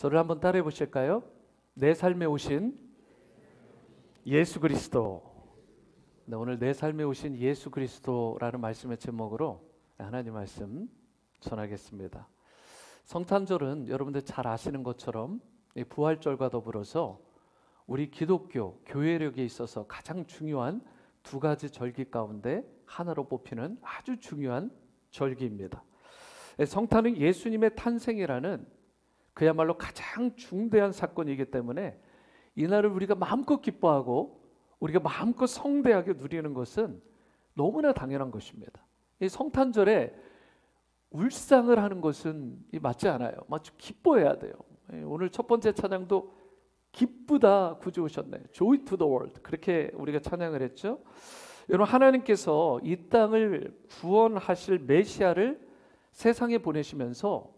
저를 한번 따라해 보실까요? 내 삶에 오신 예수 그리스도. 네, 오늘 내 삶에 오신 예수 그리스도라는 말씀의 제목으로 하나님 말씀 전하겠습니다. 성탄절은 여러분들 잘 아시는 것처럼 부활절과 더불어서 우리 기독교 교회력에 있어서 가장 중요한 두 가지 절기 가운데 하나로 뽑히는 아주 중요한 절기입니다. 성탄은 예수님의 탄생이라는 그야말로 가장 중대한 사건이기 때문에 이날을 우리가 마음껏 기뻐하고 우리가 마음껏 성대하게 누리는 것은 너무나 당연한 것입니다. 이 성탄절에 울상을 하는 것은 맞지 않아요. 마치 기뻐해야 돼요. 오늘 첫 번째 찬양도 기쁘다 구주 오셨네. Joy to the world. 그렇게 우리가 찬양을 했죠. 여러분, 하나님께서 이 땅을 구원하실 메시아를 세상에 보내시면서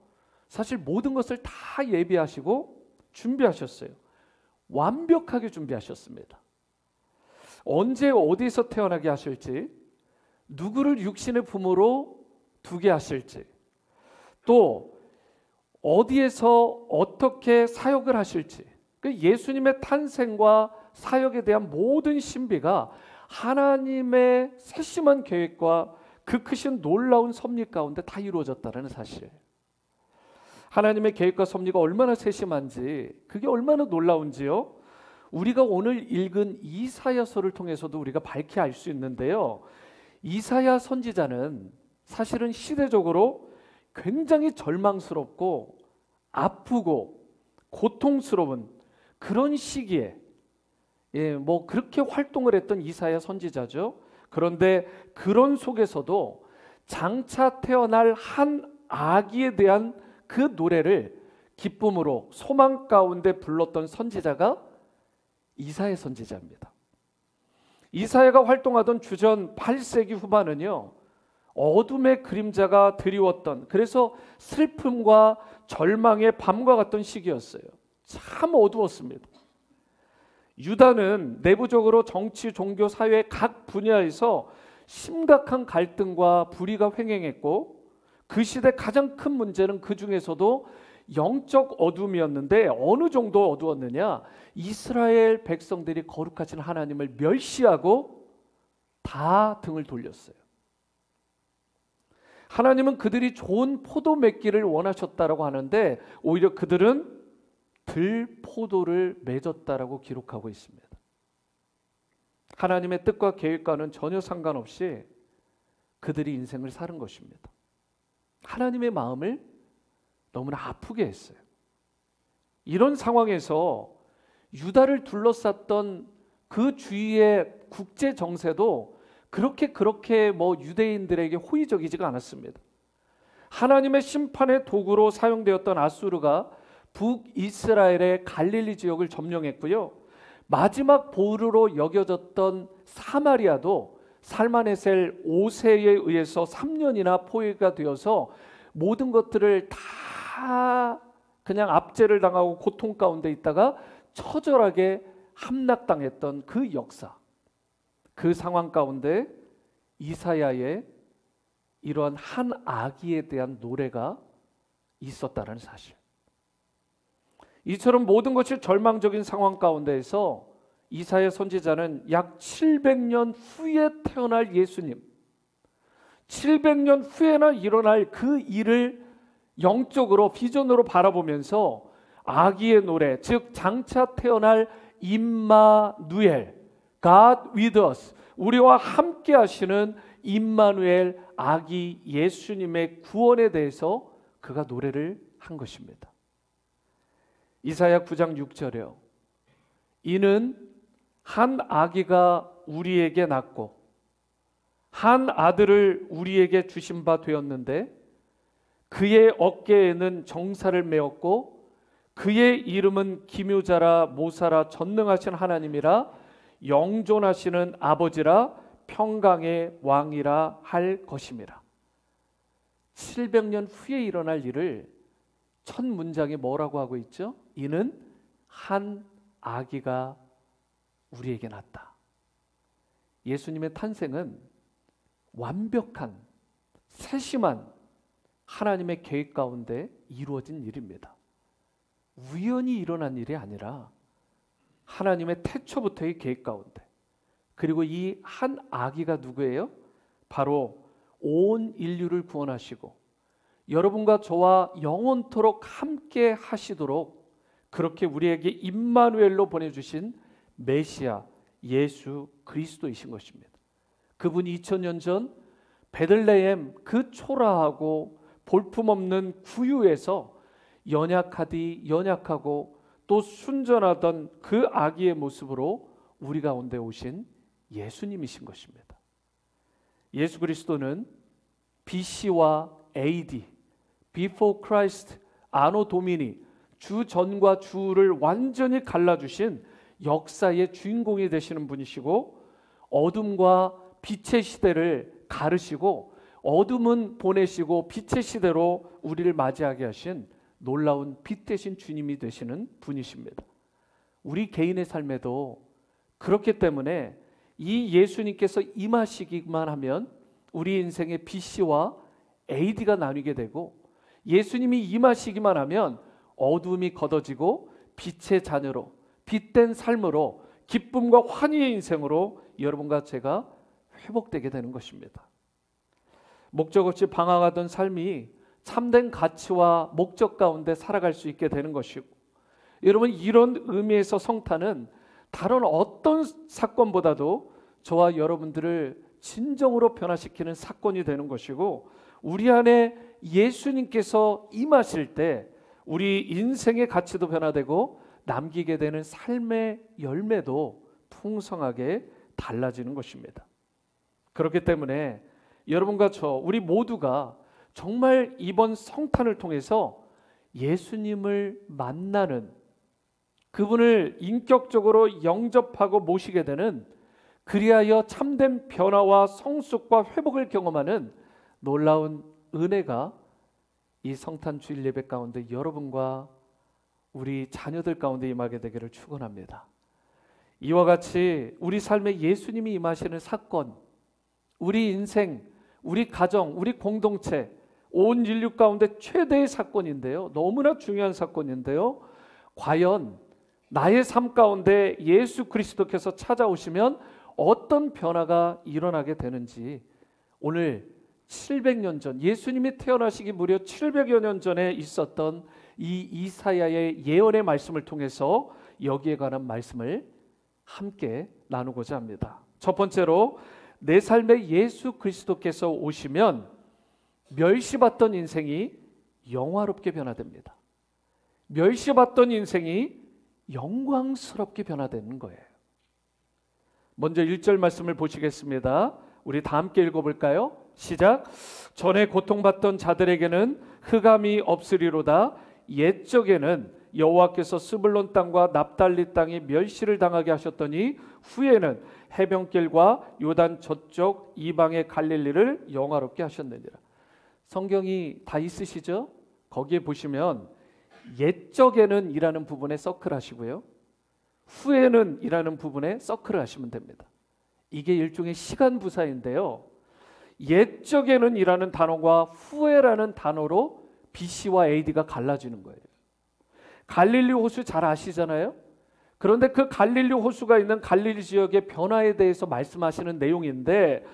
사실 모든 것을 다 예비하시고 준비하셨어요. 완벽하게 준비하셨습니다. 언제 어디서 태어나게 하실지, 누구를 육신의 부모로 두게 하실지, 또 어디에서 어떻게 사역을 하실지, 예수님의 탄생과 사역에 대한 모든 신비가 하나님의 세심한 계획과 그 크신 놀라운 섭리 가운데 다 이루어졌다는 사실. 하나님의 계획과 섭리가 얼마나 세심한지, 그게 얼마나 놀라운지요. 우리가 오늘 읽은 이사야서를 통해서도 우리가 밝히 알 수 있는데요. 이사야 선지자는 사실은 시대적으로 굉장히 절망스럽고 아프고 고통스러운 그런 시기에 그렇게 활동을 했던 이사야 선지자죠. 그런데 그런 속에서도 장차 태어날 한 아기에 대한 그 노래를 기쁨으로 소망 가운데 불렀던 선지자가 이사야 선지자입니다. 이사야가 활동하던 주전 8세기 후반은요, 어둠의 그림자가 드리웠던, 그래서 슬픔과 절망의 밤과 같던 시기였어요. 참 어두웠습니다. 유다는 내부적으로 정치, 종교, 사회 각 분야에서 심각한 갈등과 불의가 횡행했고, 그 시대 가장 큰 문제는 그 중에서도 영적 어둠이었는데, 어느 정도 어두웠느냐? 이스라엘 백성들이 거룩하신 하나님을 멸시하고 다 등을 돌렸어요. 하나님은 그들이 좋은 포도 맺기를 원하셨다라고 하는데 오히려 그들은 들포도를 맺었다라고 기록하고 있습니다. 하나님의 뜻과 계획과는 전혀 상관없이 그들이 인생을 사는 것입니다. 하나님의 마음을 너무나 아프게 했어요. 이런 상황에서 유다를 둘러쌌던 그 주위의 국제 정세도 그렇게 유대인들에게 호의적이지가 않았습니다. 하나님의 심판의 도구로 사용되었던 아수르가 북이스라엘의 갈릴리 지역을 점령했고요. 마지막 보루로 여겨졌던 사마리아도 살마네셀 5세에 의해서 3년이나 포위가 되어서 모든 것들을 다 그냥 압제를 당하고 고통 가운데 있다가 처절하게 함락당했던 그 역사, 그 상황 가운데 이사야의 이러한 한 아기에 대한 노래가 있었다는 사실. 이처럼 모든 것이 절망적인 상황 가운데에서 이사야 선지자는 약 700년 후에 태어날 예수님, 700년 후에나 일어날 그 일을 영적으로 비전으로 바라보면서 아기의 노래, 즉 장차 태어날 임마누엘, God with us, 우리와 함께 하시는 임마누엘 아기 예수님의 구원에 대해서 그가 노래를 한 것입니다. 이사야 9장 6절에요. 이는 한 아기가 우리에게 낳고 한 아들을 우리에게 주신 바 되었는데 그의 어깨에는 정사를 메었고 그의 이름은 기묘자라 모사라 전능하신 하나님이라 영존하시는 아버지라 평강의 왕이라 할 것임이라. 700년 후에 일어날 일을 첫 문장에 뭐라고 하고 있죠? 이는 한 아기가 우리에게 낳았다. 예수님의 탄생은 완벽한 세심한 하나님의 계획 가운데 이루어진 일입니다. 우연히 일어난 일이 아니라 하나님의 태초부터의 계획 가운데, 그리고 이 한 아기가 누구예요? 바로 온 인류를 구원하시고 여러분과 저와 영원토록 함께 하시도록 그렇게 우리에게 임마누엘로 보내주신 메시아 예수 그리스도이신 것입니다. 그분이 2000년 전 베들레헴 그 초라하고 볼품없는 구유에서 연약하고 또 순전하던 그 아기의 모습으로 우리 가운데 오신 예수님이신 것입니다. 예수 그리스도는 BC와 AD, Before Christ, 아노 도미니, 주 전과 주를 완전히 갈라주신 역사의 주인공이 되시는 분이시고, 어둠과 빛의 시대를 가르시고 어둠은 보내시고 빛의 시대로 우리를 맞이하게 하신 놀라운 빛 대신 주님이 되시는 분이십니다. 우리 개인의 삶에도 그렇기 때문에 이 예수님께서 임하시기만 하면 우리 인생의 BC와 AD가 나뉘게 되고, 예수님이 임하시기만 하면 어둠이 걷어지고 빛의 자녀로, 빛된 삶으로, 기쁨과 환희의 인생으로 여러분과 제가 회복되게 되는 것입니다. 목적 없이 방황하던 삶이 참된 가치와 목적 가운데 살아갈 수 있게 되는 것이고, 여러분 이런 의미에서 성탄은 다른 어떤 사건보다도 저와 여러분들을 진정으로 변화시키는 사건이 되는 것이고, 우리 안에 예수님께서 임하실 때 우리 인생의 가치도 변화되고 남기게 되는 삶의 열매도 풍성하게 달라지는 것입니다. 그렇기 때문에 여러분과 저 우리 모두가 정말 이번 성탄을 통해서 예수님을 만나는, 그분을 인격적으로 영접하고 모시게 되는, 그리하여 참된 변화와 성숙과 회복을 경험하는 놀라운 은혜가 이 성탄 주일 예배 가운데 여러분과 우리 자녀들 가운데 임하게 되기를 축원합니다. 이와 같이 우리 삶에 예수님이 임하시는 사건, 우리 인생, 우리 가정, 우리 공동체, 온 인류 가운데 최대의 사건인데요, 너무나 중요한 사건인데요, 과연 나의 삶 가운데 예수 그리스도께서 찾아오시면 어떤 변화가 일어나게 되는지, 오늘 700년 전, 예수님이 태어나시기 무려 700여 년 전에 있었던 이 이사야의 예언의 말씀을 통해서 여기에 관한 말씀을 함께 나누고자 합니다. 첫 번째로, 내 삶에 예수 그리스도께서 오시면 멸시받던 인생이 영화롭게 변화됩니다. 멸시받던 인생이 영광스럽게 변화되는 거예요. 먼저 1절 말씀을 보시겠습니다. 우리 다 함께 읽어볼까요? 시작. 전에 고통받던 자들에게는 흑암이 없으리로다. 옛적에는 여호와께서 스불론 땅과 납달리 땅이 멸시를 당하게 하셨더니 후에는 해변길과 요단 저쪽 이방의 갈릴리를 영화롭게 하셨느니라. 성경이 다 있으시죠? 거기에 보시면 옛적에는 이라는 부분에 서클 하시고요, 후에는 이라는 부분에 서클을 하시면 됩니다. 이게 일종의 시간 부사인데요, 옛적에는 이라는 단어가 후에라는 단어로 BC와 AD가 갈라지는 거예요. 갈릴리 호수 잘 아시잖아요. 그런데 그 갈릴리 호수가 있는 갈릴리 지역의 변화에 대해서 말씀하시는 내용인데,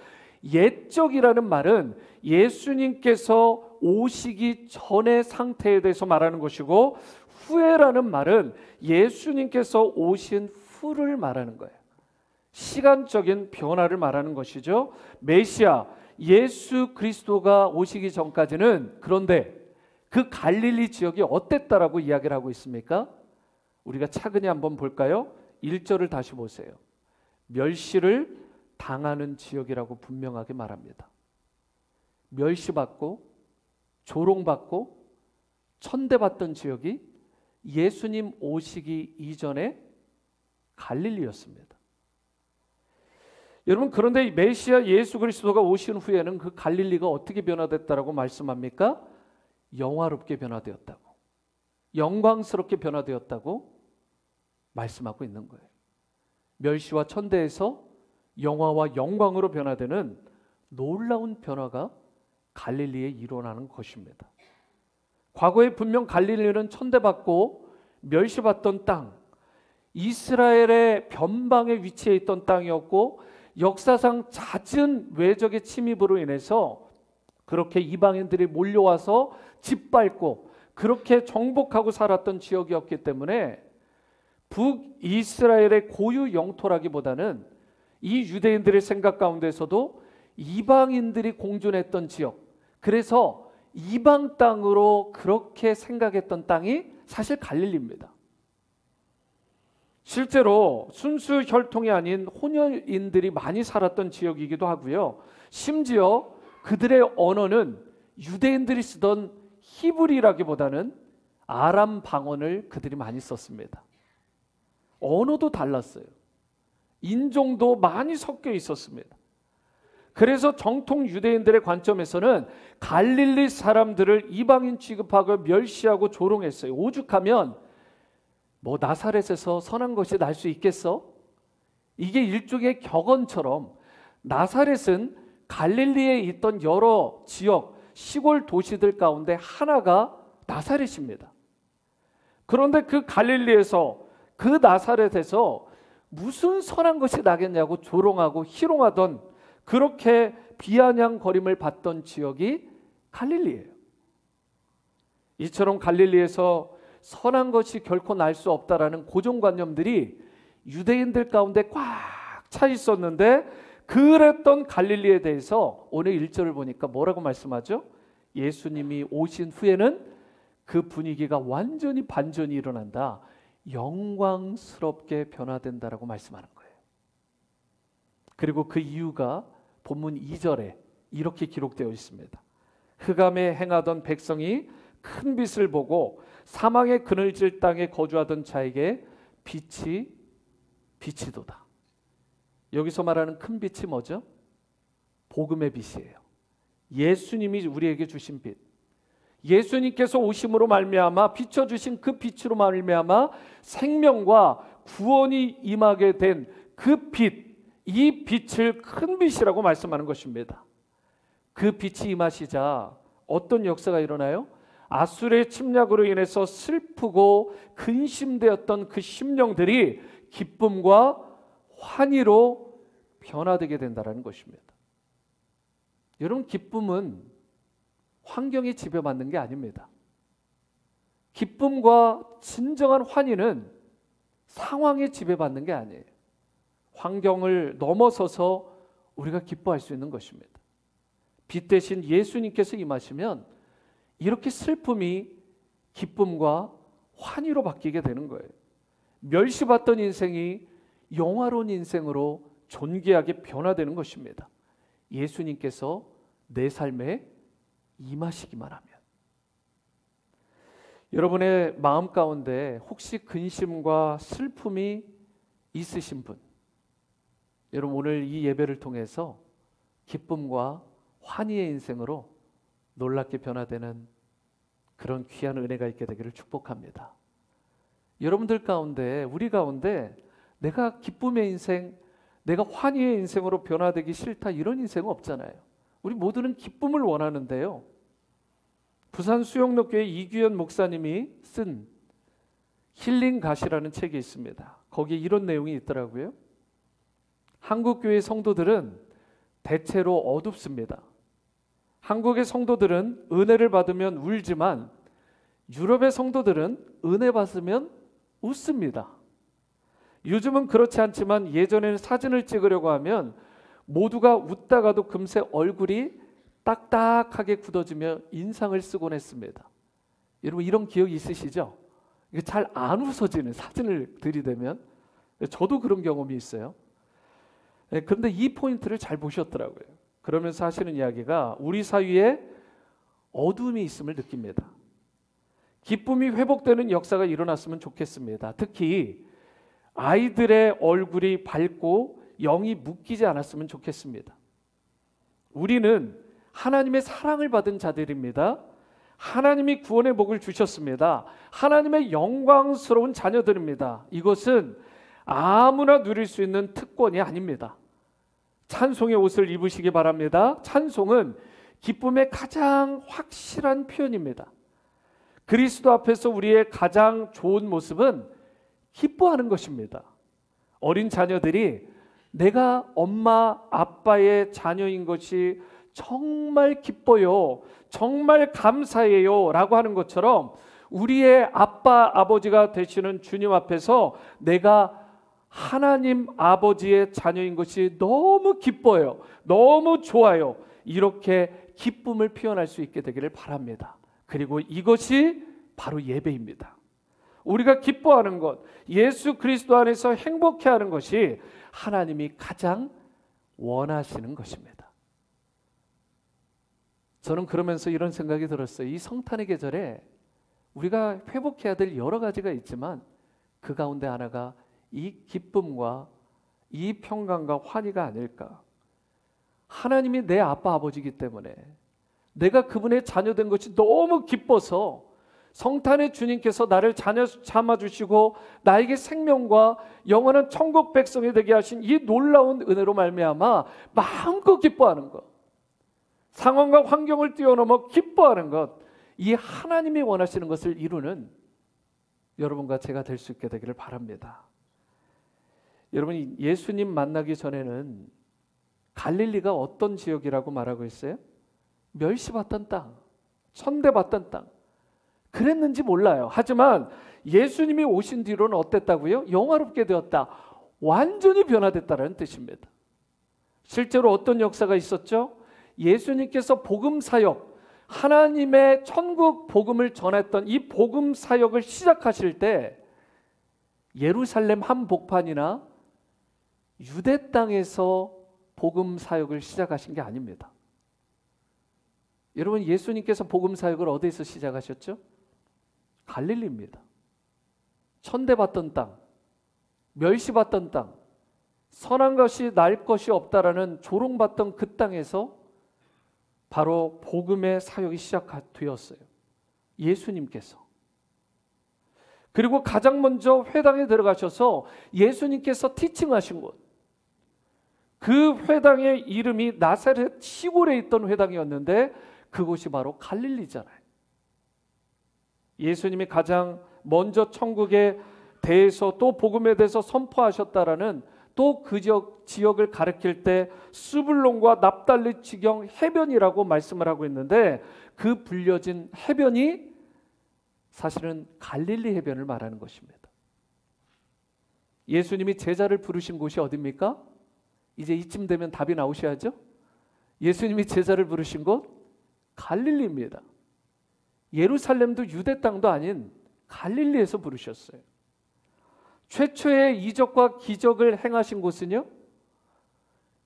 옛적이라는 말은 예수님께서 오시기 전의 상태에 대해서 말하는 것이고, 후에라는 말은 예수님께서 오신 후를 말하는 거예요. 시간적인 변화를 말하는 것이죠. 메시아 예수 그리스도가 오시기 전까지는, 그런데 그 갈릴리 지역이 어땠다라고 이야기를 하고 있습니까? 우리가 차근히 한번 볼까요? 1절을 다시 보세요. 멸시를 당하는 지역이라고 분명하게 말합니다. 멸시받고 조롱받고 천대받던 지역이 예수님 오시기 이전에 갈릴리였습니다. 여러분, 그런데 메시아 예수 그리스도가 오신 후에는 그 갈릴리가 어떻게 변화됐다라고 말씀합니까? 영화롭게 변화되었다고, 영광스럽게 변화되었다고 말씀하고 있는 거예요. 멸시와 천대에서 영화와 영광으로 변화되는 놀라운 변화가 갈릴리에 일어나는 것입니다. 과거에 분명 갈릴리는 천대받고 멸시받던 땅, 이스라엘의 변방에 위치해 있던 땅이었고 역사상 잦은 외적의 침입으로 인해서 그렇게 이방인들이 몰려와서 짓밟고 그렇게 정복하고 살았던 지역이었기 때문에 북이스라엘의 고유 영토라기보다는 이 유대인들의 생각 가운데서도 이방인들이 공존했던 지역, 그래서 이방 땅으로 그렇게 생각했던 땅이 사실 갈릴리입니다. 실제로 순수 혈통이 아닌 혼혈인들이 많이 살았던 지역이기도 하고요. 심지어 그들의 언어는 유대인들이 쓰던 히브리라기보다는 아람 방언을 그들이 많이 썼습니다. 언어도 달랐어요. 인종도 많이 섞여 있었습니다. 그래서 정통 유대인들의 관점에서는 갈릴리 사람들을 이방인 취급하고 멸시하고 조롱했어요. 오죽하면 뭐 나사렛에서 선한 것이 날 수 있겠어? 이게 일종의 격언처럼 나사렛은 갈릴리에 있던 여러 지역, 시골 도시들 가운데 하나가 나사렛입니다. 그런데 그 갈릴리에서, 그 나사렛에서 무슨 선한 것이 나겠냐고 조롱하고 희롱하던, 그렇게 비아냥거림을 받던 지역이 갈릴리예요. 이처럼 갈릴리에서 선한 것이 결코 날 수 없다라는 고정관념들이 유대인들 가운데 꽉 차 있었는데, 그랬던 갈릴리에 대해서 오늘 1절을 보니까 뭐라고 말씀하죠? 예수님이 오신 후에는 그 분위기가 완전히 반전이 일어난다. 영광스럽게 변화된다라고 말씀하는 거예요. 그리고 그 이유가 본문 2절에 이렇게 기록되어 있습니다. 흑암에 행하던 백성이 큰 빛을 보고 사망의 그늘질 땅에 거주하던 자에게 빛이 비치도다. 여기서 말하는 큰 빛이 뭐죠? 복음의 빛이에요. 예수님이 우리에게 주신 빛. 예수님께서 오심으로 말미암아 비춰주신 그 빛으로 말미암아 생명과 구원이 임하게 된 그 빛, 이 빛을 큰 빛이라고 말씀하는 것입니다. 그 빛이 임하시자 어떤 역사가 일어나요? 아수르의 침략으로 인해서 슬프고 근심되었던 그 심령들이 기쁨과 환희로 변화되게 된다는 것입니다. 여러분, 기쁨은 환경에 지배받는 게 아닙니다. 기쁨과 진정한 환희는 상황에 지배받는 게 아니에요. 환경을 넘어서서 우리가 기뻐할 수 있는 것입니다. 빛 대신 예수님께서 임하시면 이렇게 슬픔이 기쁨과 환희로 바뀌게 되는 거예요. 멸시받던 인생이 영화로운 인생으로 존귀하게 변화되는 것입니다. 예수님께서 내 삶에 임하시기만 하면. 여러분의 마음 가운데 혹시 근심과 슬픔이 있으신 분, 여러분 오늘 이 예배를 통해서 기쁨과 환희의 인생으로 놀랍게 변화되는 그런 귀한 은혜가 있게 되기를 축복합니다. 여러분들 가운데, 우리 가운데 내가 기쁨의 인생, 내가 환희의 인생으로 변화되기 싫다 이런 인생은 없잖아요. 우리 모두는 기쁨을 원하는데요. 부산 수영로교회 이규현 목사님이 쓴 힐링가시라는 책이 있습니다. 거기에 이런 내용이 있더라고요. 한국교회 성도들은 대체로 어둡습니다. 한국의 성도들은 은혜를 받으면 울지만 유럽의 성도들은 은혜 받으면 웃습니다. 요즘은 그렇지 않지만 예전에는 사진을 찍으려고 하면 모두가 웃다가도 금세 얼굴이 딱딱하게 굳어지며 인상을 쓰곤 했습니다. 여러분 이런 기억이 있으시죠? 이게 잘 안 웃어지는 사진을 들이대면, 저도 그런 경험이 있어요. 그런데 이 포인트를 잘 보셨더라고요. 그러면서 하시는 이야기가 우리 사이에 어둠이 있음을 느낍니다. 기쁨이 회복되는 역사가 일어났으면 좋겠습니다. 특히 아이들의 얼굴이 밝고 영이 묶이지 않았으면 좋겠습니다. 우리는 하나님의 사랑을 받은 자들입니다. 하나님이 구원의 복을 주셨습니다. 하나님의 영광스러운 자녀들입니다. 이것은 아무나 누릴 수 있는 특권이 아닙니다. 찬송의 옷을 입으시기 바랍니다. 찬송은 기쁨의 가장 확실한 표현입니다. 그리스도 앞에서 우리의 가장 좋은 모습은 기뻐하는 것입니다. 어린 자녀들이 내가 엄마 아빠의 자녀인 것이 정말 기뻐요, 정말 감사해요 라고 하는 것처럼 우리의 아빠 아버지가 되시는 주님 앞에서 내가 하나님 아버지의 자녀인 것이 너무 기뻐요, 너무 좋아요, 이렇게 기쁨을 표현할 수 있게 되기를 바랍니다. 그리고 이것이 바로 예배입니다. 우리가 기뻐하는 것, 예수 그리스도 안에서 행복해하는 것이 하나님이 가장 원하시는 것입니다. 저는 그러면서 이런 생각이 들었어요. 이 성탄의 계절에 우리가 회복해야 될 여러 가지가 있지만 그 가운데 하나가 이 기쁨과 이 평강과 환희가 아닐까. 하나님이 내 아빠 아버지이기 때문에 내가 그분의 자녀된 것이 너무 기뻐서 성탄의 주님께서 나를 자녀 삼아주시고 나에게 생명과 영원한 천국 백성이 되게 하신 이 놀라운 은혜로 말미암아 마음껏 기뻐하는 것, 상황과 환경을 뛰어넘어 기뻐하는 것, 이 하나님이 원하시는 것을 이루는 여러분과 제가 될 수 있게 되기를 바랍니다. 여러분, 예수님 만나기 전에는 갈릴리가 어떤 지역이라고 말하고 있어요? 멸시받던 땅, 천대받던 땅, 그랬는지 몰라요. 하지만 예수님이 오신 뒤로는 어땠다고요? 영화롭게 되었다, 완전히 변화됐다는 뜻입니다. 실제로 어떤 역사가 있었죠? 예수님께서 복음 사역, 하나님의 천국 복음을 전했던 이 복음 사역을 시작하실 때 예루살렘 한복판이나 유대 땅에서 복음 사역을 시작하신 게 아닙니다. 여러분, 예수님께서 복음 사역을 어디에서 시작하셨죠? 갈릴리입니다. 천대받던 땅, 멸시받던 땅, 선한 것이 날 것이 없다라는 조롱받던 그 땅에서 바로 복음의 사역이 시작되었어요. 예수님께서. 그리고 가장 먼저 회당에 들어가셔서 예수님께서 티칭하신 곳, 그 회당의 이름이 나사렛 시골에 있던 회당이었는데 그곳이 바로 갈릴리잖아요. 예수님이 가장 먼저 천국에 대해서 또 복음에 대해서 선포하셨다라는 또 그 지역을 가리킬 때 스불론과 납달리 지경 해변이라고 말씀을 하고 있는데 그 불려진 해변이 사실은 갈릴리 해변을 말하는 것입니다. 예수님이 제자를 부르신 곳이 어디입니까? 이제 이쯤 되면 답이 나오셔야죠. 예수님이 제자를 부르신 곳 갈릴리입니다. 예루살렘도 유대 땅도 아닌 갈릴리에서 부르셨어요. 최초의 이적과 기적을 행하신 곳은요,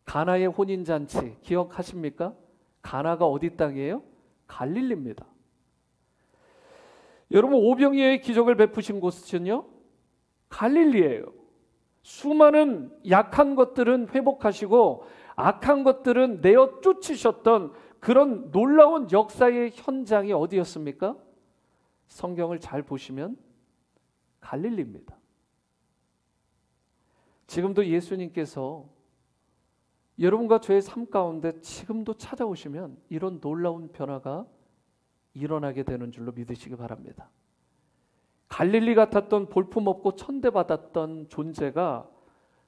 가나의 혼인잔치 기억하십니까? 가나가 어디 땅이에요? 갈릴리입니다. 여러분, 오병이어의 기적을 베푸신 곳은요, 갈릴리예요. 수많은 약한 것들은 회복하시고 악한 것들은 내어 쫓으셨던 그런 놀라운 역사의 현장이 어디였습니까? 성경을 잘 보시면 갈릴리입니다. 지금도 예수님께서 여러분과 저의 삶 가운데 지금도 찾아오시면 이런 놀라운 변화가 일어나게 되는 줄로 믿으시기 바랍니다. 갈릴리 같았던 볼품없고 천대받았던 존재가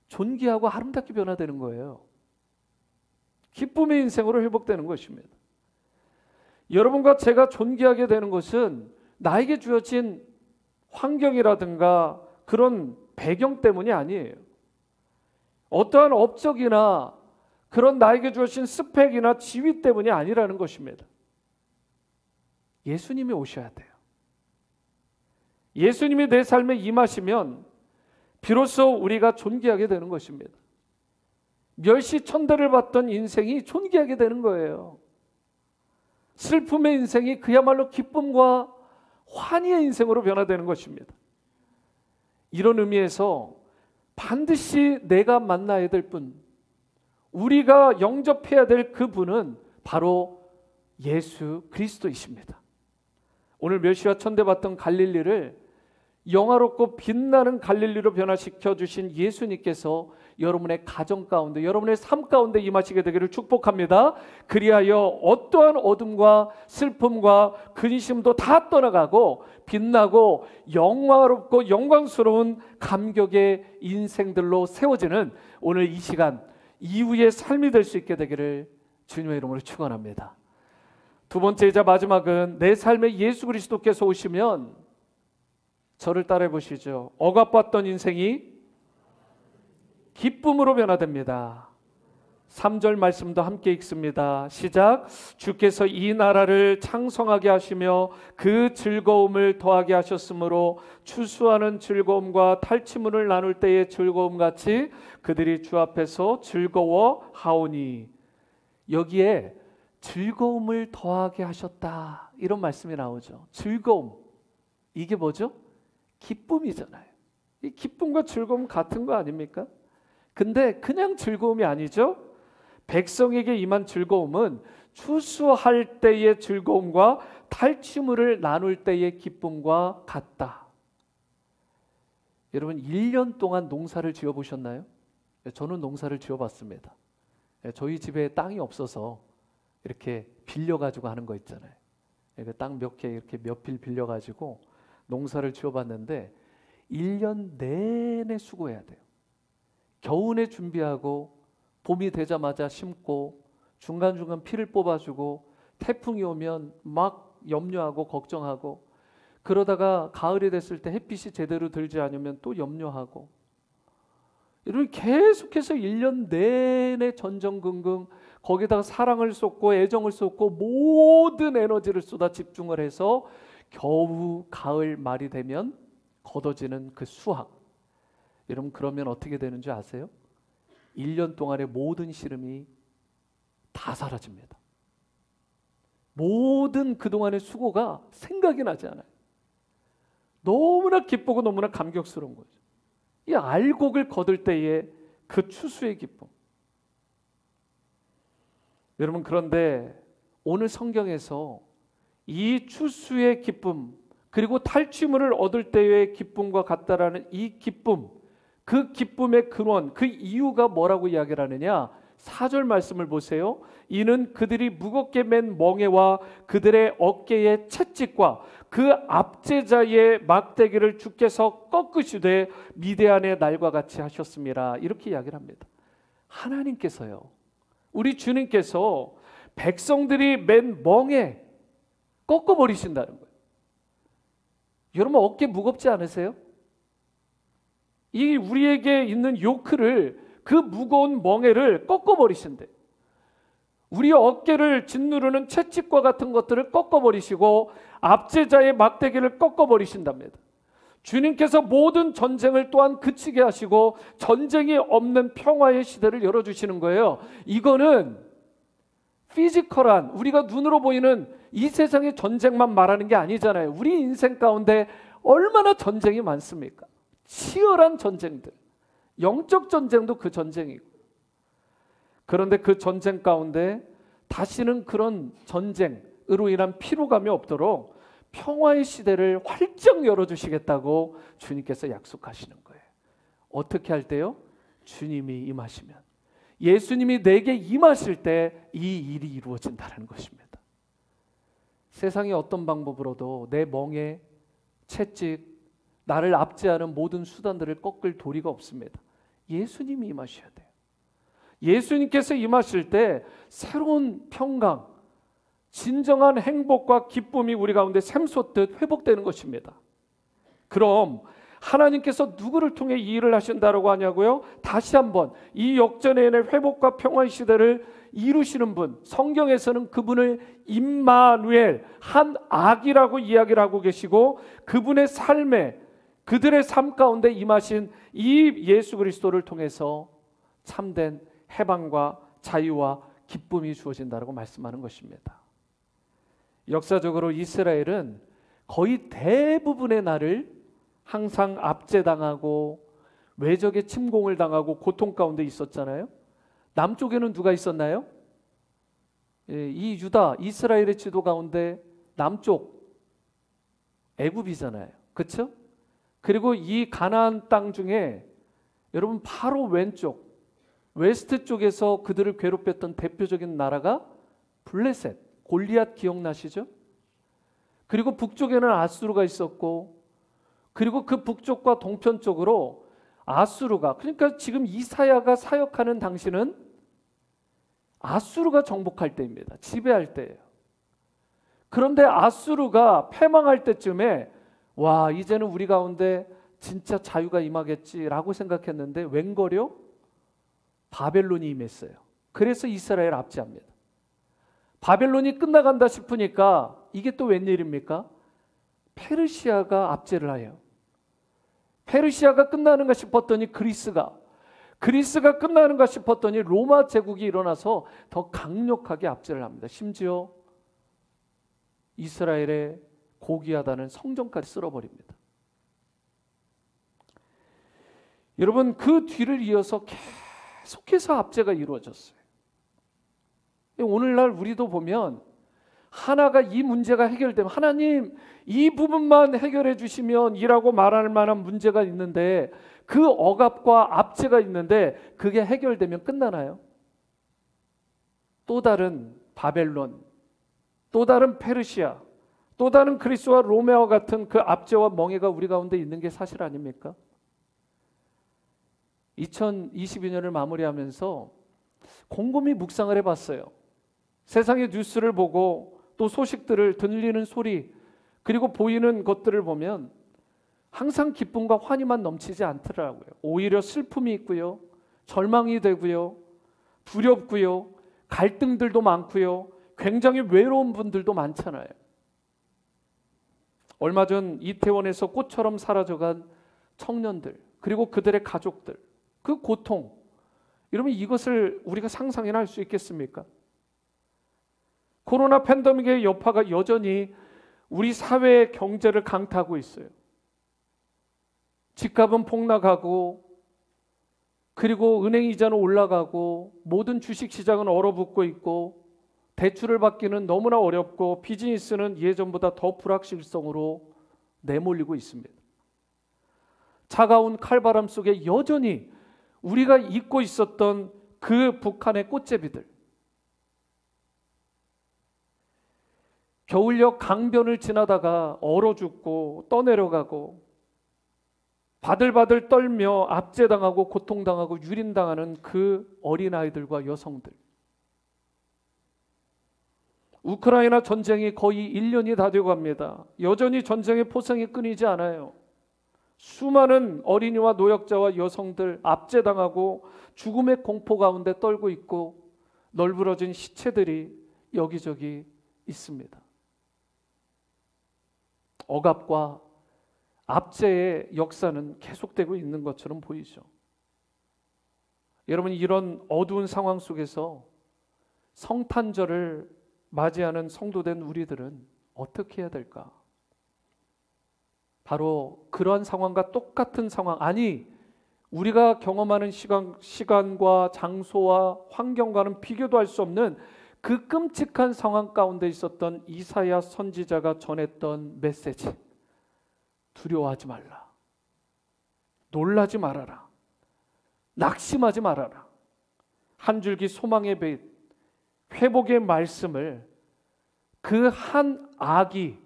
존귀하고 아름답게 변화되는 거예요. 기쁨의 인생으로 회복되는 것입니다. 여러분과 제가 존귀하게 되는 것은 나에게 주어진 환경이라든가 그런 배경 때문이 아니에요. 어떠한 업적이나 그런 나에게 주어진 스펙이나 지위 때문이 아니라는 것입니다. 예수님이 오셔야 돼요. 예수님이 내 삶에 임하시면 비로소 우리가 존귀하게 되는 것입니다. 멸시천대를 받던 인생이 존귀하게 되는 거예요. 슬픔의 인생이 그야말로 기쁨과 환희의 인생으로 변화되는 것입니다. 이런 의미에서 반드시 내가 만나야 될 분, 우리가 영접해야 될 그분은 바로 예수 그리스도이십니다. 오늘 멸시와 천대받던 갈릴리를 영화롭고 빛나는 갈릴리로 변화시켜 주신 예수님께서 여러분의 가정 가운데, 여러분의 삶 가운데 임하시게 되기를 축복합니다. 그리하여 어떠한 어둠과 슬픔과 근심도 다 떠나가고 빛나고 영화롭고 영광스러운 감격의 인생들로 세워지는 오늘 이 시간 이후의 삶이 될 수 있게 되기를 주님의 이름으로 축원합니다. 두 번째이자 마지막은 내 삶에 예수 그리스도께서 오시면 저를 따라해 보시죠. 억압받던 인생이 기쁨으로 변화됩니다. 3절 말씀도 함께 읽습니다. 시작. 주께서 이 나라를 창성하게 하시며 그 즐거움을 더하게 하셨으므로 추수하는 즐거움과 탈취물을 나눌 때의 즐거움 같이 그들이 주 앞에서 즐거워하오니. 여기에 즐거움을 더하게 하셨다 이런 말씀이 나오죠. 즐거움, 이게 뭐죠? 기쁨이잖아요. 이 기쁨과 즐거움 같은 거 아닙니까? 근데 그냥 즐거움이 아니죠. 백성에게 임한 즐거움은 추수할 때의 즐거움과 탈취물을 나눌 때의 기쁨과 같다. 여러분 1년 동안 농사를 지어보셨나요? 저는 농사를 지어봤습니다. 저희 집에 땅이 없어서 이렇게 빌려가지고 하는 거 있잖아요. 땅 몇 개 이렇게 몇 필 빌려가지고 농사를 지어봤는데 1년 내내 수고해야 돼요. 겨우내 준비하고 봄이 되자마자 심고 중간중간 피를 뽑아주고 태풍이 오면 막 염려하고 걱정하고 그러다가 가을이 됐을 때 햇빛이 제대로 들지 않으면 또 염려하고 이렇게 계속해서 1년 내내 전전긍긍 거기다가 사랑을 쏟고 애정을 쏟고 모든 에너지를 쏟아 집중을 해서 겨우 가을 말이 되면 걷어지는 그 수확. 여러분 그러면 어떻게 되는 줄 아세요? 1년 동안의 모든 시름이 다 사라집니다. 모든 그동안의 수고가 생각이 나지 않아요. 너무나 기쁘고 너무나 감격스러운 거죠. 이 알곡을 거둘 때의 그 추수의 기쁨. 여러분 그런데 오늘 성경에서 이 추수의 기쁨 그리고 탈취물을 얻을 때의 기쁨과 같다라는 이 기쁨, 그 기쁨의 근원, 그 이유가 뭐라고 이야기를 하느냐? 4절 말씀을 보세요. 이는 그들이 무겁게 맨 멍에와 그들의 어깨의 채찍과 그 압제자의 막대기를 주께서 꺾으시되 미디안의 날과 같이 하셨습니다. 이렇게 이야기를 합니다. 하나님께서요, 우리 주님께서 백성들이 맨 멍에 꺾어버리신다는 거예요. 여러분 어깨 무겁지 않으세요? 이 우리에게 있는 요크를 그 무거운 멍에를 꺾어버리신대. 우리 어깨를 짓누르는 채찍과 같은 것들을 꺾어버리시고 압제자의 막대기를 꺾어버리신답니다. 주님께서 모든 전쟁을 또한 그치게 하시고 전쟁이 없는 평화의 시대를 열어주시는 거예요. 이거는 피지컬한 우리가 눈으로 보이는 이 세상의 전쟁만 말하는 게 아니잖아요. 우리 인생 가운데 얼마나 전쟁이 많습니까? 치열한 전쟁들, 영적 전쟁도 그 전쟁이고. 그런데 그 전쟁 가운데 다시는 그런 전쟁으로 인한 피로감이 없도록 평화의 시대를 활짝 열어주시겠다고 주님께서 약속하시는 거예요. 어떻게 할 때요? 주님이 임하시면, 예수님이 내게 임하실 때 이 일이 이루어진다는 것입니다. 세상의 어떤 방법으로도 내 멍에 채찍, 나를 압제하는 모든 수단들을 꺾을 도리가 없습니다. 예수님이 임하셔야 돼요. 예수님께서 임하실 때 새로운 평강, 진정한 행복과 기쁨이 우리 가운데 샘솟듯 회복되는 것입니다. 그럼 하나님께서 누구를 통해 이 일을 하신다고 하냐고요? 다시 한번 이 역전의 회복과 평화의 시대를 이루시는 분, 성경에서는 그분을 임마누엘, 한 악이라고 이야기를 하고 계시고 그분의 삶에, 그들의 삶 가운데 임하신 이 예수 그리스도를 통해서 참된 해방과 자유와 기쁨이 주어진다고 말씀하는 것입니다. 역사적으로 이스라엘은 거의 대부분의 날을 항상 압제당하고 외적의 침공을 당하고 고통 가운데 있었잖아요. 남쪽에는 누가 있었나요? 이 유다, 이스라엘의 지도 가운데 남쪽 애굽이잖아요. 그렇죠? 그리고 이 가나안 땅 중에 여러분 바로 왼쪽 웨스트 쪽에서 그들을 괴롭혔던 대표적인 나라가 블레셋, 골리앗 기억나시죠? 그리고 북쪽에는 아수르가 있었고, 그리고 그 북쪽과 동편 쪽으로 아수르가, 그러니까 지금 이사야가 사역하는 당시는 아수르가 정복할 때입니다. 지배할 때예요. 그런데 아수르가 패망할 때쯤에 와, 이제는 우리 가운데 진짜 자유가 임하겠지라고 생각했는데 웬걸요? 바벨론이 임했어요. 그래서 이스라엘 압제합니다. 바벨론이 끝나간다 싶으니까 이게 또 웬일입니까? 페르시아가 압제를 해요. 페르시아가 끝나는가 싶었더니 그리스가 끝나는가 싶었더니 로마 제국이 일어나서 더 강력하게 압제를 합니다. 심지어 이스라엘의 고귀하다는 성전까지 쓸어버립니다. 여러분, 그 뒤를 이어서 계속해서 압제가 이루어졌어요. 오늘날 우리도 보면 하나가 이 문제가 해결되면 하나님 이 부분만 해결해 주시면 이라고 말할 만한 문제가 있는데 그 억압과 압제가 있는데 그게 해결되면 끝나나요? 또 다른 바벨론, 또 다른 페르시아, 또 다른 그리스와 로마와 같은 그 압제와 멍해가 우리 가운데 있는 게 사실 아닙니까? 2022년을 마무리하면서 곰곰이 묵상을 해봤어요. 세상의 뉴스를 보고 또 소식들을 들리는 소리 그리고 보이는 것들을 보면 항상 기쁨과 환희만 넘치지 않더라고요. 오히려 슬픔이 있고요, 절망이 되고요, 두렵고요, 갈등들도 많고요, 굉장히 외로운 분들도 많잖아요. 얼마 전 이태원에서 꽃처럼 사라져간 청년들 그리고 그들의 가족들, 그 고통, 여러분 이것을 우리가 상상이나 할 수 있겠습니까? 코로나 팬데믹의 여파가 여전히 우리 사회의 경제를 강타하고 있어요. 집값은 폭락하고 그리고 은행 이자는 올라가고 모든 주식시장은 얼어붙고 있고 대출을 받기는 너무나 어렵고 비즈니스는 예전보다 더 불확실성으로 내몰리고 있습니다. 차가운 칼바람 속에 여전히 우리가 잊고 있었던 그 북한의 꽃제비들, 겨울역 강변을 지나다가 얼어 죽고 떠내려가고 바들바들 떨며 압제당하고 고통당하고 유린당하는 그 어린아이들과 여성들. 우크라이나 전쟁이 거의 1년이 다 되어갑니다. 여전히 전쟁의 포성이 끊이지 않아요. 수많은 어린이와 노약자와 여성들 압제당하고 죽음의 공포 가운데 떨고 있고 널브러진 시체들이 여기저기 있습니다. 억압과 압제의 역사는 계속되고 있는 것처럼 보이죠. 여러분, 이런 어두운 상황 속에서 성탄절을 맞이하는 성도된 우리들은 어떻게 해야 될까? 바로 그러한 상황과 똑같은 상황, 아니 우리가 경험하는 시간과 장소와 환경과는 비교도 할 수 없는 그 끔찍한 상황 가운데 있었던 이사야 선지자가 전했던 메시지, 두려워하지 말라, 놀라지 말아라, 낙심하지 말아라, 한 줄기 소망의 빛, 회복의 말씀을 그 한 아기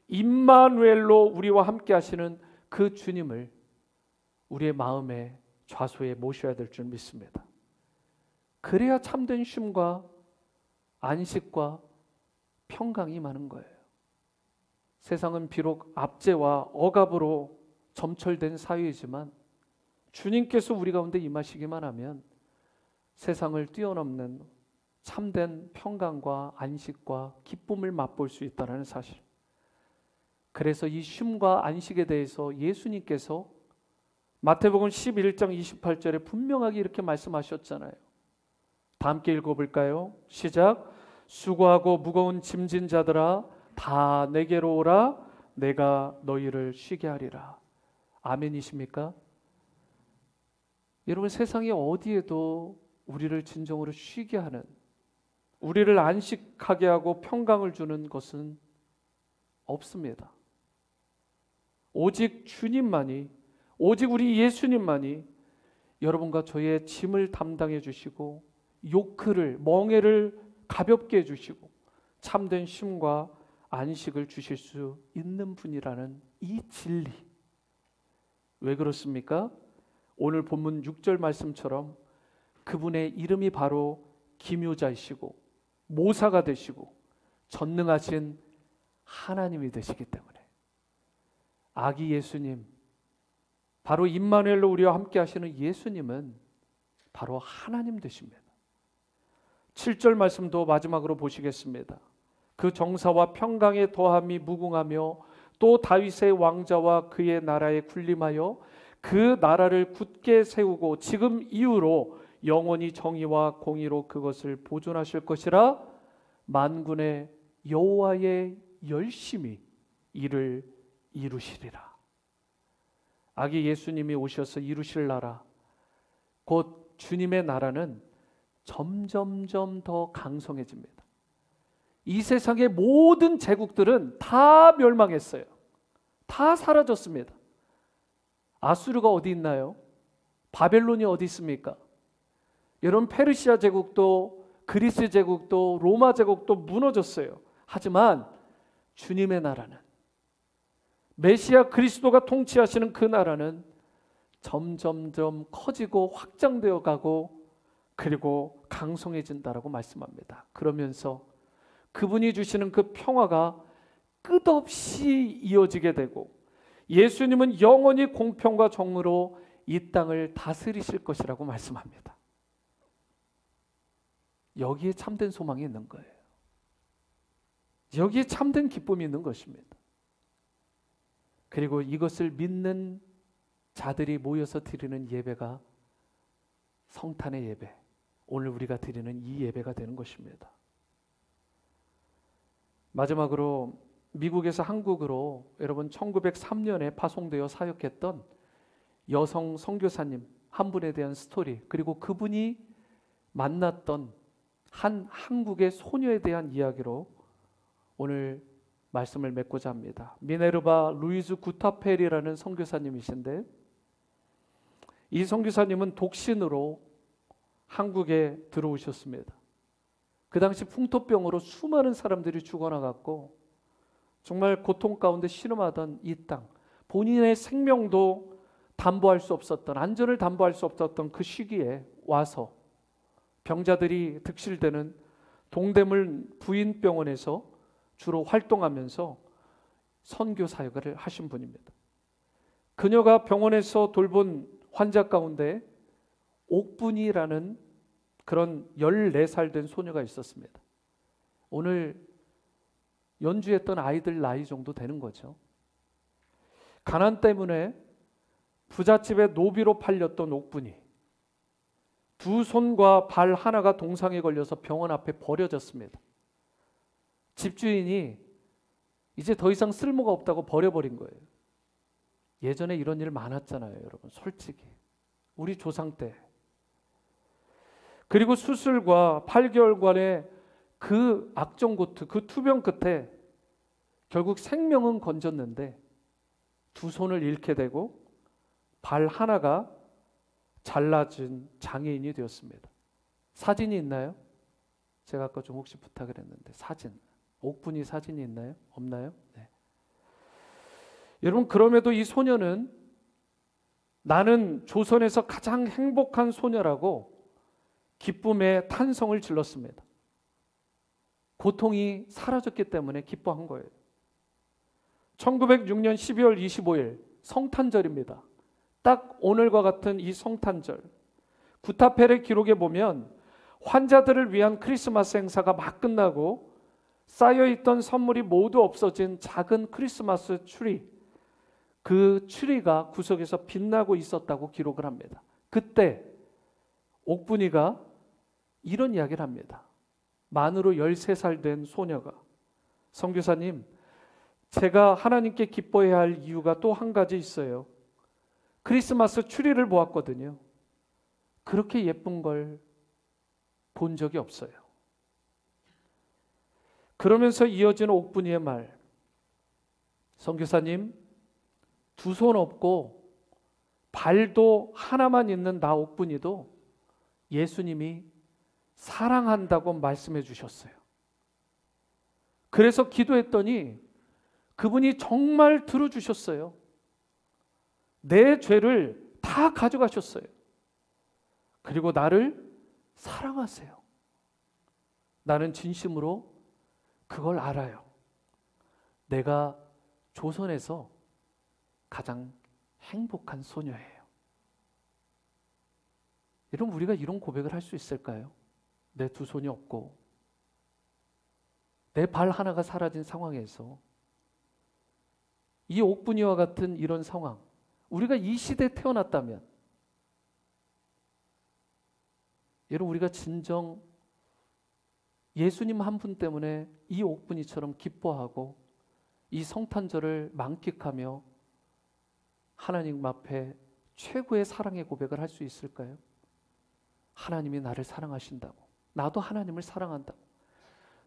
임마누엘로 우리와 함께 하시는 그 주님을 우리의 마음의 좌소에 모셔야 될 줄 믿습니다. 그래야 참된 쉼과 안식과 평강이 임하는 거예요. 세상은 비록 압제와 억압으로 점철된 사회이지만 주님께서 우리 가운데 임하시기만 하면 세상을 뛰어넘는 참된 평강과 안식과 기쁨을 맛볼 수 있다는 사실. 그래서 이 쉼과 안식에 대해서 예수님께서 마태복음 11장 28절에 분명하게 이렇게 말씀하셨잖아요. 다 함께 읽어볼까요? 시작. 수고하고 무거운 짐진 자들아 다 내게로 오라, 내가 너희를 쉬게 하리라. 아멘이십니까? 여러분, 세상에 어디에도 우리를 진정으로 쉬게 하는, 우리를 안식하게 하고 평강을 주는 것은 없습니다. 오직 주님만이 오직 우리 예수님만이 여러분과 저의 짐을 담당해 주시고 요크를, 멍에를 가볍게 해주시고 참된 쉼과 안식을 주실 수 있는 분이라는 이 진리. 왜 그렇습니까? 오늘 본문 6절 말씀처럼 그분의 이름이 바로 기묘자이시고 모사가 되시고 전능하신 하나님이 되시기 때문에, 아기 예수님, 바로 임마누엘로 우리와 함께 하시는 예수님은 바로 하나님 되십니다. 7절 말씀도 마지막으로 보시겠습니다. 그 정사와 평강의 더함이 무궁하며 또 다윗의 왕자와 그의 나라에 군림하여 그 나라를 굳게 세우고 지금 이후로 영원히 정의와 공의로 그것을 보존하실 것이라. 만군의 여호와의 열심히 이를 이루시리라. 아기 예수님이 오셔서 이루실 나라, 곧 주님의 나라는 점점점 더 강성해집니다. 이 세상의 모든 제국들은 다 멸망했어요. 다 사라졌습니다. 아수르가 어디 있나요? 바벨론이 어디 있습니까? 여러분, 페르시아 제국도, 그리스 제국도, 로마 제국도 무너졌어요. 하지만 주님의 나라는, 메시아 그리스도가 통치하시는 그 나라는 점점점 커지고 확장되어 가고 그리고 강성해진다라고 말씀합니다. 그러면서 그분이 주시는 그 평화가 끝없이 이어지게 되고 예수님은 영원히 공평과 정의로 이 땅을 다스리실 것이라고 말씀합니다. 여기에 참된 소망이 있는 거예요. 여기에 참된 기쁨이 있는 것입니다. 그리고 이것을 믿는 자들이 모여서 드리는 예배가 성탄의 예배, 오늘 우리가 드리는 이 예배가 되는 것입니다. 마지막으로 미국에서 한국으로 여러분 1903년에 파송되어 사역했던 여성 선교사님 한 분에 대한 스토리, 그리고 그분이 만났던 한 한국의 소녀에 대한 이야기로 오늘 말씀을 맺고자 합니다. 미네르바 루이즈 구타펠이라는 선교사님이신데, 이 선교사님은 독신으로 한국에 들어오셨습니다. 그 당시 풍토병으로 수많은 사람들이 죽어나갔고 정말 고통 가운데 신음하던 이 땅, 본인의 생명도 담보할 수 없었던, 안전을 담보할 수 없었던 그 시기에 와서 병자들이 득실되는 동대문 부인병원에서 주로 활동하면서 선교 사역을 하신 분입니다. 그녀가 병원에서 돌본 환자 가운데 옥분이라는 그런 14살 된 소녀가 있었습니다. 오늘 연주했던 아이들 나이 정도 되는 거죠. 가난 때문에 부잣집에 노비로 팔렸던 옥분이 두 손과 발 하나가 동상에 걸려서 병원 앞에 버려졌습니다. 집주인이 이제 더 이상 쓸모가 없다고 버려버린 거예요. 예전에 이런 일 많았잖아요, 여러분. 솔직히 우리 조상 때. 그리고 수술과 8개월간의 그 악정고투, 그 투병 끝에 결국 생명은 건졌는데 두 손을 잃게 되고 발 하나가 잘라진 장애인이 되었습니다. 사진이 있나요? 제가 아까 좀 혹시 부탁을 했는데 사진, 옥분이 사진이 있나요? 없나요? 네. 여러분, 그럼에도 이 소녀는 나는 조선에서 가장 행복한 소녀라고 기쁨의 탄성을 질렀습니다. 고통이 사라졌기 때문에 기뻐한 거예요. 1906년 12월 25일 성탄절입니다. 딱 오늘과 같은 이 성탄절, 구타펠의 기록에 보면 환자들을 위한 크리스마스 행사가 막 끝나고 쌓여있던 선물이 모두 없어진 작은 크리스마스 트리, 그 트리가 구석에서 빛나고 있었다고 기록을 합니다. 그때 옥분이가 이런 이야기를 합니다. 만으로 13살 된 소녀가, 선교사님, 제가 하나님께 기뻐해야 할 이유가 또 한 가지 있어요. 크리스마스 트리를 보았거든요. 그렇게 예쁜 걸 본 적이 없어요. 그러면서 이어지는 옥분이의 말, 선교사님, 두 손 없고 발도 하나만 있는 나 옥분이도 예수님이 사랑한다고 말씀해 주셨어요. 그래서 기도했더니 그분이 정말 들어주셨어요. 내 죄를 다 가져가셨어요. 그리고 나를 사랑하세요. 나는 진심으로 그걸 알아요. 내가 조선에서 가장 행복한 소녀예요. 여러분, 우리가 이런 고백을 할 수 있을까요? 내 두 손이 없고 내 발 하나가 사라진 상황에서, 이 옥분이와 같은 이런 상황, 우리가 이 시대에 태어났다면, 여러분, 우리가 진정 예수님 한 분 때문에 이 옥분이처럼 기뻐하고 이 성탄절을 만끽하며 하나님 앞에 최고의 사랑의 고백을 할 수 있을까요? 하나님이 나를 사랑하신다고, 나도 하나님을 사랑한다고,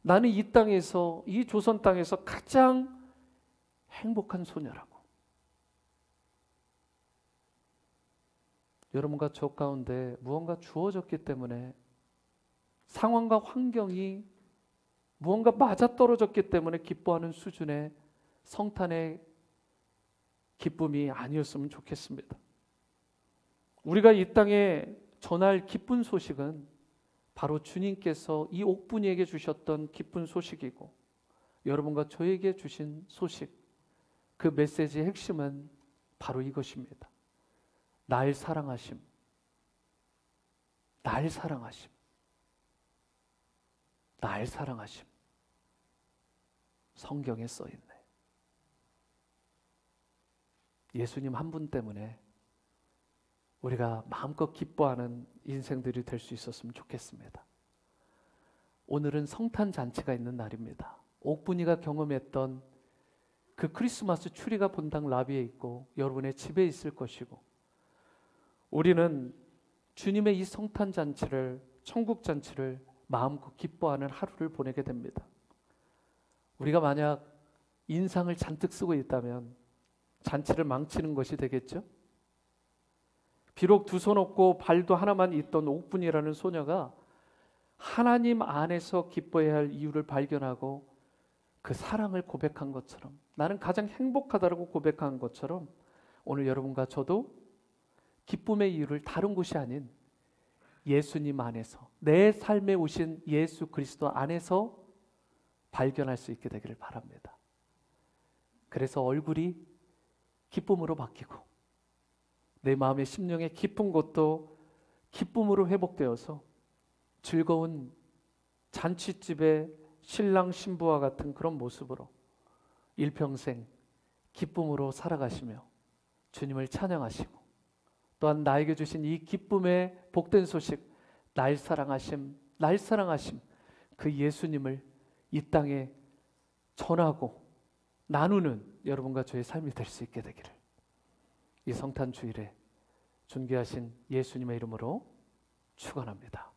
나는 이 땅에서, 이 조선 땅에서 가장 행복한 소녀라고. 여러분과 저 가운데 무언가 주어졌기 때문에, 상황과 환경이 무언가 맞아떨어졌기 때문에 기뻐하는 수준의 성탄의 기쁨이 아니었으면 좋겠습니다. 우리가 이 땅에 전할 기쁜 소식은 바로 주님께서 이 옥분이에게 주셨던 기쁜 소식이고, 여러분과 저에게 주신 소식, 그 메시지의 핵심은 바로 이것입니다. 날 사랑하심, 날 사랑하심, 날 사랑하심. 성경에 써있네. 예수님 한 분 때문에 우리가 마음껏 기뻐하는 인생들이 될 수 있었으면 좋겠습니다. 오늘은 성탄 잔치가 있는 날입니다. 옥분이가 경험했던 그 크리스마스 추리가 본당 라비에 있고 여러분의 집에 있을 것이고, 우리는 주님의 이 성탄 잔치를, 천국 잔치를 마음껏 기뻐하는 하루를 보내게 됩니다. 우리가 만약 인상을 잔뜩 쓰고 있다면 잔치를 망치는 것이 되겠죠? 비록 두 손 없고 발도 하나만 있던 옥분이라는 소녀가 하나님 안에서 기뻐해야 할 이유를 발견하고 그 사랑을 고백한 것처럼, 나는 가장 행복하다고 고백한 것처럼, 오늘 여러분과 저도 기쁨의 이유를 다른 곳이 아닌 예수님 안에서, 내 삶에 오신 예수 그리스도 안에서 발견할 수 있게 되기를 바랍니다. 그래서 얼굴이 기쁨으로 바뀌고 내 마음의 심령의 깊은 곳도 기쁨으로 회복되어서 즐거운 잔치집의 신랑 신부와 같은 그런 모습으로 일평생 기쁨으로 살아가시며 주님을 찬양하시고, 또한 나에게 주신 이 기쁨의 복된 소식, 날 사랑하심, 날 사랑하심, 그 예수님을 이 땅에 전하고 나누는 여러분과 저의 삶이 될 수 있게 되기를 이 성탄 주일에 존귀하신 예수님의 이름으로 축원합니다.